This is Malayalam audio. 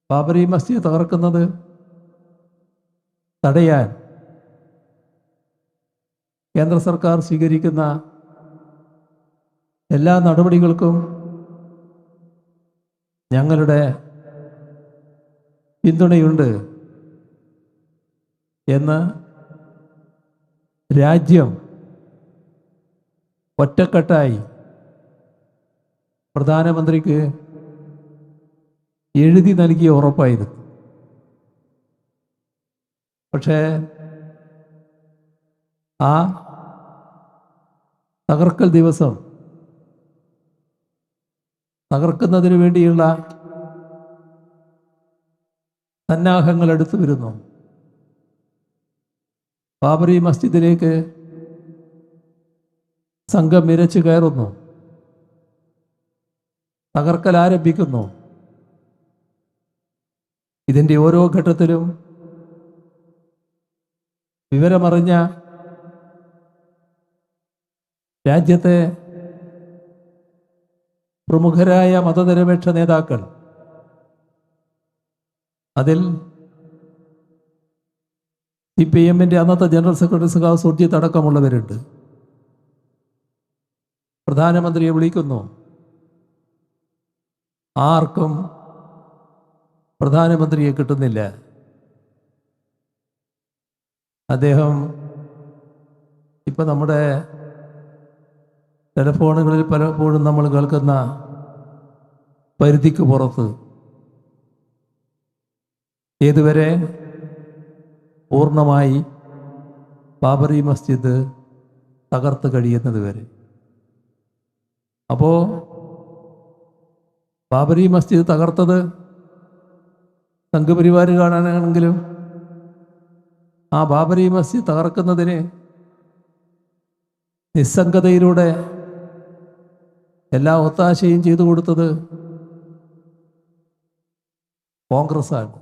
ബാബറി മസ്ജിദ് തകർക്കുന്നത് തടയാൻ കേന്ദ്ര സർക്കാർ സ്വീകരിക്കുന്ന എല്ലാ നടപടികൾക്കും ഞങ്ങളുടെ പിന്തുണയുണ്ട് എന്ന് രാജ്യം ഒറ്റക്കെട്ടായി പ്രധാനമന്ത്രിക്ക് എഴുതി നൽകിയ ഉറപ്പായിരുന്നു. പക്ഷേ ആ തകർക്കൽ ദിവസം തകർക്കുന്നതിന് വേണ്ടിയുള്ള സന്നാഹങ്ങൾ എടുത്തു വരുന്നു. ബാബറി മസ്ജിദിലേക്ക് സംഘം ഇരച്ചു കയറുന്നു, തകർക്കൽ ആരംഭിക്കുന്നു. ഇതിൻ്റെ ഓരോ ഘട്ടത്തിലും വിവരമറിഞ്ഞ രാജ്യത്തെ പ്രമുഖരായ മതനിരപേക്ഷ നേതാക്കൾ, അതിൽ CPM-ന്റെ അന്നത്തെ ജനറൽ സെക്രട്ടറി സഖാവ് സുർജിത്ത് അടക്കമുള്ളവരുണ്ട്, പ്രധാനമന്ത്രിയെ വിളിക്കുന്നു. ആർക്കും പ്രധാനമന്ത്രിയെ കിട്ടുന്നില്ല. അദ്ദേഹം ഇപ്പം നമ്മുടെ ടെലിഫോണുകളിൽ പലപ്പോഴും നമ്മൾ കേൾക്കുന്ന പരിധിക്ക് പുറത്ത്, ഏതുവരെ പൂർണ്ണമായി ബാബറി മസ്ജിദ് തകർത്ത് കഴിയുന്നത് വരെ. അപ്പോൾ ബാബറി മസ്ജിദ് തകർത്തത് സംഘപരിവാർ കാണാനാണെങ്കിലും ആ ബാബറി മസ്ജിദ് തകർക്കുന്നതിന് നിസ്സംഗതയിലൂടെ എല്ലാ ഒത്താശയും ചെയ്തു കൊടുത്തത് കോൺഗ്രസ്സാണ്.